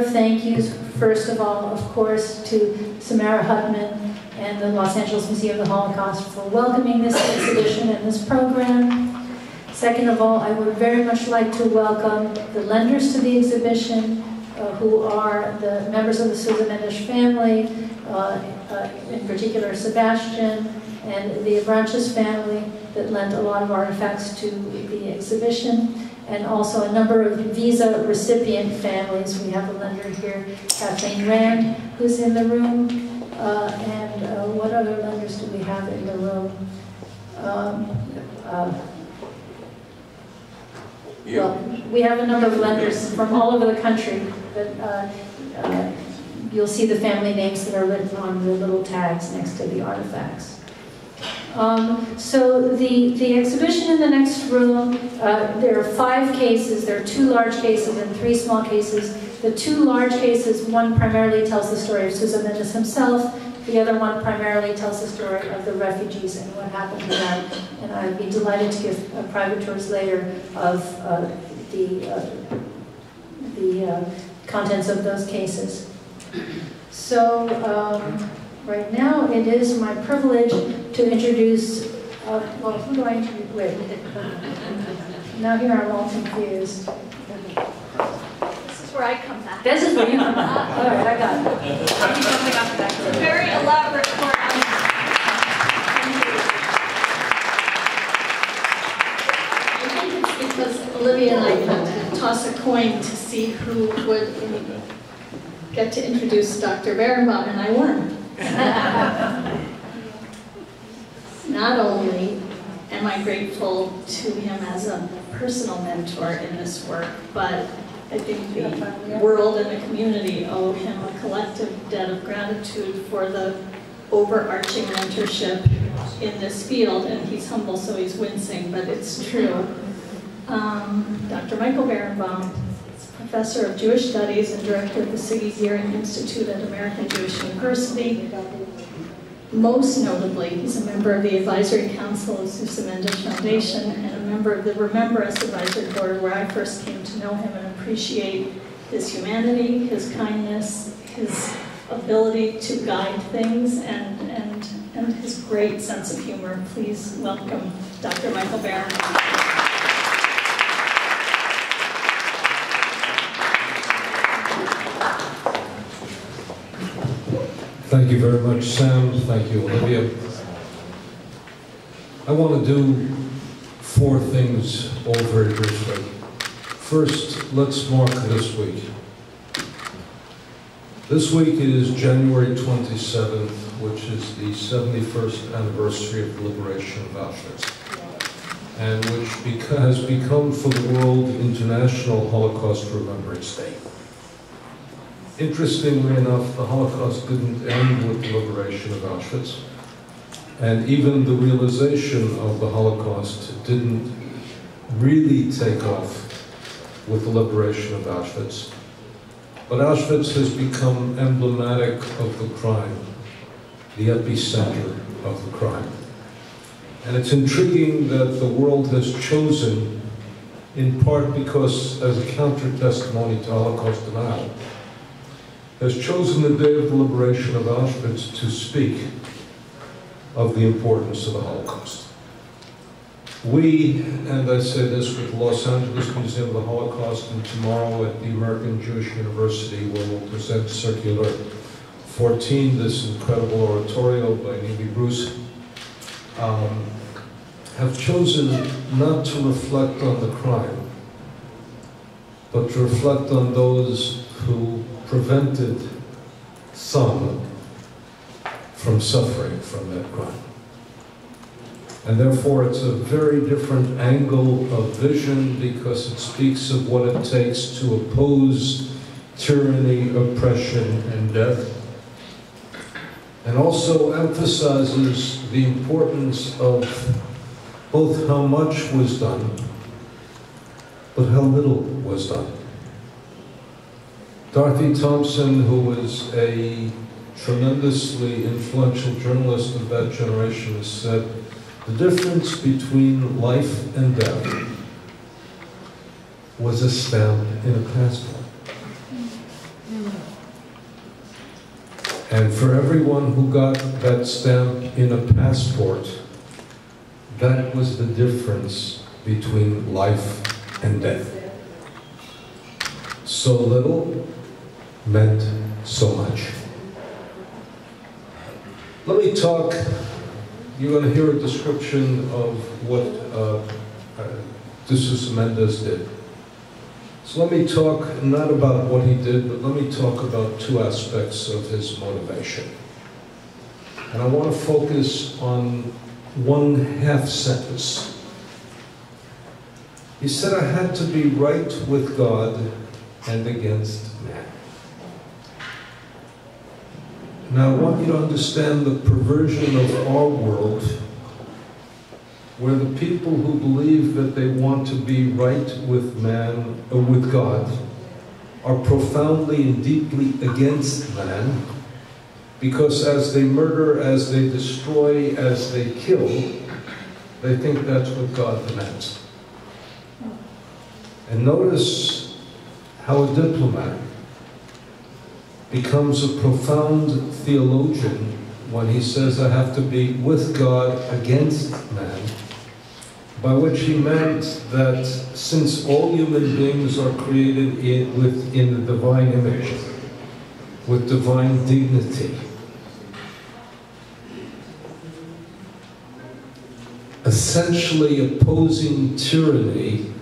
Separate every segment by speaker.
Speaker 1: Thank yous, first of all, of course, to Samara Hutman and the Los Angeles Museum of the Holocaust for welcoming this exhibition and this program. Second of all, I would very much like to welcome the lenders to the exhibition, who are the members of the Sousa Mendes family, in particular Sebastian, and the Abranches family that lent a lot of artifacts to the exhibition, and also a number of visa recipient families. We have a lender here, Kathleen Rand, who's in the room, and what other lenders do we have in the room? Well, we have a number of lenders from all over the country, but you'll see the family names that are written on the little tags next to the artifacts. So the exhibition in the next room, there are 5 cases. There are 2 large cases and 3 small cases. The 2 large cases, one primarily tells the story of Sousa Mendes himself. The other one primarily tells the story of the refugees and what happened to them. And I'd be delighted to give private tours later of the contents of those cases. So right now it is my privilege to introduce, well, who do I introduce? Wait. Now here I'm all confused.
Speaker 2: This is where I come back.
Speaker 1: This is where you come back. All right, I got it.
Speaker 2: It's a very elaborate courthouse. I think it's because Olivia and I had to toss a coin to see who would get to introduce Dr. Berenbaum, and I won. Not only am I grateful to him as a personal mentor in this work, but I think the world and the community owe him a collective debt of gratitude for the overarching mentorship in this field. And he's humble, so he's wincing, but it's true. Dr. Michael Berenbaum is Professor of Jewish Studies and Director of the Siggy Ziering Institute at American Jewish University. Most notably, he's a member of the Advisory Council of Sousa Mendes Foundation and a member of the Remember Us Advisory Board, where I first came to know him and appreciate his humanity, his kindness, his ability to guide things, and his great sense of humor. Please welcome Dr. Michael Berenbaum.
Speaker 3: Thank you very much, Sam. Thank you, Olivia. I want to do 4 things all very briefly. First, let's mark this week. This week is January 27th, which is the 71st anniversary of the liberation of Auschwitz, and which has become for the world International Holocaust Remembrance Day. Interestingly enough, the Holocaust didn't end with the liberation of Auschwitz, and even the realization of the Holocaust didn't really take off with the liberation of Auschwitz. But Auschwitz has become emblematic of the crime, the epicenter of the crime. And it's intriguing that the world has chosen, in part because as a counter-testimony to Holocaust denial, has chosen the day of the liberation of Auschwitz to speak of the importance of the Holocaust. We, and I say this with the Los Angeles Museum of the Holocaust, and tomorrow at the American Jewish University, where we'll present Circular 14, this incredible oratorio by Neely Bruce, have chosen not to reflect on the crime, but to reflect on those who prevented some from suffering from that crime. And therefore it's a very different angle of vision, because it speaks of what it takes to oppose tyranny, oppression, and death, and also emphasizes the importance of both how much was done, but how little was done. Dorothy Thompson, who was a tremendously influential journalist of that generation, has said, the difference between life and death was a stamp in a passport. And for everyone who got that stamp in a passport, that was the difference between life and death. So little meant so much. Let me talk, you're going to hear a description of what Sousa Mendes did. So let me talk not about what he did, but let me talk about two aspects of his motivation. And I want to focus on one half sentence. He said, I had to be right with God and against man. Now I want you to understand the perversion of our world, where the people who believe that they want to be right with man, or with God, are profoundly and deeply against man, because as they murder, as they destroy, as they kill, they think that's what God demands. And notice how a diplomat becomes a profound theologian when he says, I have to be with God against man, by which he meant that since all human beings are created in the divine image, with divine dignity, essentially opposing tyranny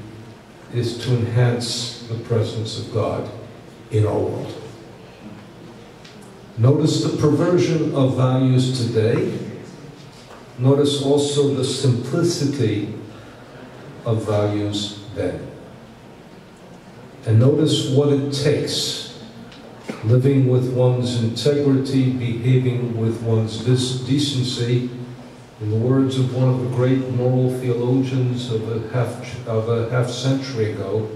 Speaker 3: is to enhance the presence of God in our world. Notice the perversion of values today. Notice also the simplicity of values then. And notice what it takes, living with one's integrity, behaving with one's decency. In the words of one of the great moral theologians of a half century ago,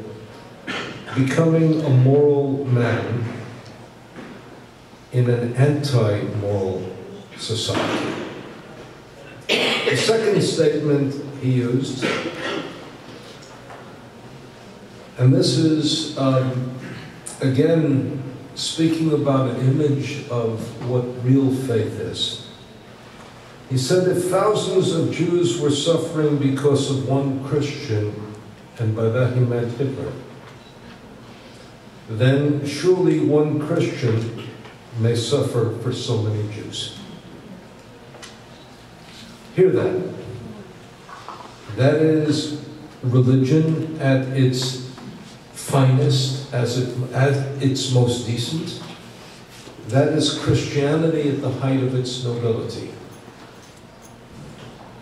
Speaker 3: becoming a moral man in an anti-moral society. The second statement he used, and this is, again, speaking about an image of what real faith is. He said, if thousands of Jews were suffering because of one Christian, and by that he meant Hitler, then surely one Christian may suffer for so many Jews. Hear that. That is religion at its finest, at its most decent. That is Christianity at the height of its nobility.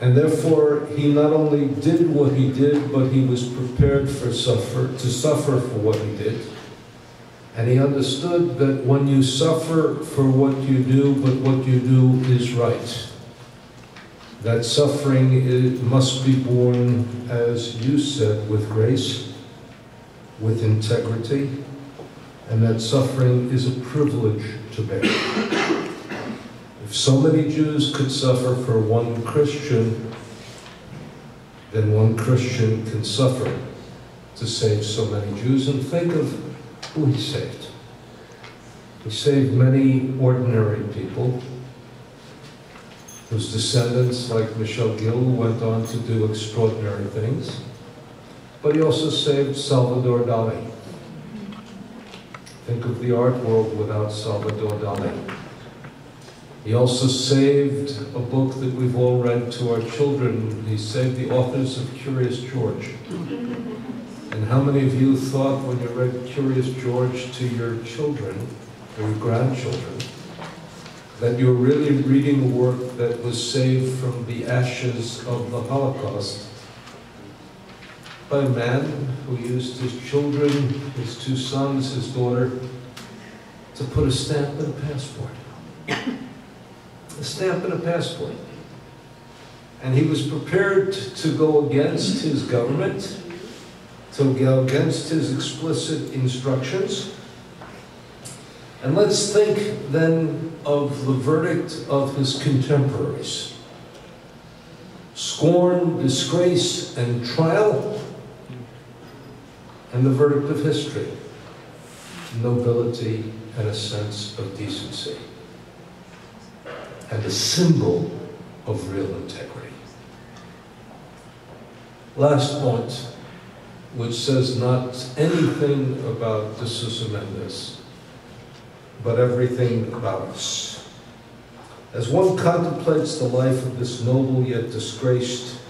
Speaker 3: And therefore, he not only did what he did, but he was prepared to suffer for what he did. And he understood that when you suffer for what you do, but what you do is right, that suffering must be borne, as you said, with grace, with integrity, and that suffering is a privilege to bear. If so many Jews could suffer for one Christian, then one Christian can suffer to save so many Jews. And think of who he saved. He saved many ordinary people, whose descendants, like Michel Gill, went on to do extraordinary things. But he also saved Salvador Dali. Think of the art world without Salvador Dali. He also saved a book that we've all read to our children. He saved the authors of Curious George. And how many of you thought when you read Curious George to your children, or your grandchildren, that you were really reading a work that was saved from the ashes of the Holocaust by a man who used his children, his two sons, his daughter, to put a stamp in a passport. A stamp in a passport. And he was prepared to go against his government, to go against his explicit instructions. And let's think then of the verdict of his contemporaries. Scorn, disgrace, and trial, and the verdict of history. Nobility and a sense of decency, and a symbol of real integrity. Last point, which says not anything about the Sousa Mendes, but everything about us. As one contemplates the life of this noble yet disgraced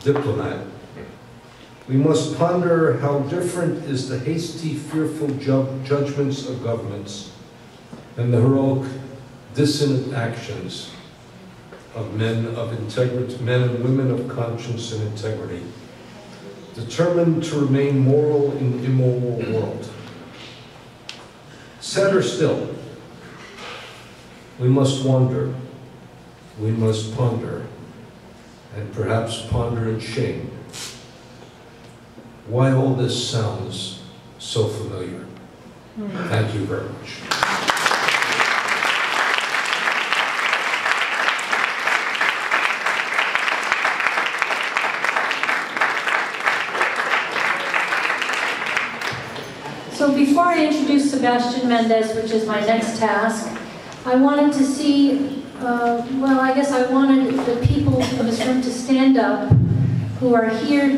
Speaker 3: diplomat, we must ponder how different is the hasty, fearful judgments of governments and the heroic, dissonant actions of men of integrity, men and women of conscience and integrity, determined to remain moral in an immoral world. Sadder still, we must wonder, we must ponder, and perhaps ponder in shame, why all this sounds so familiar. Thank you very much.
Speaker 1: So before I introduce Sebastian Mendes, which is my next task, I wanted to see, well, I guess I wanted the people in this room to stand up who are here,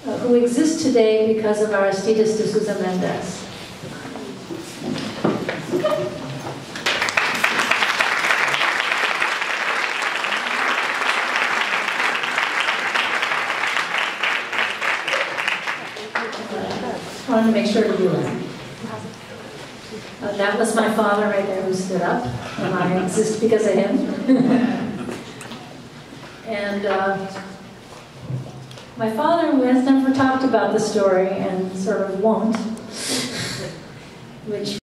Speaker 1: who exist today because of Aristides de Sousa Mendes. I wanted to make sure to do that. That was my father right there who stood up, and I exist because of him. And my father has never talked about the story, and sort of won't, which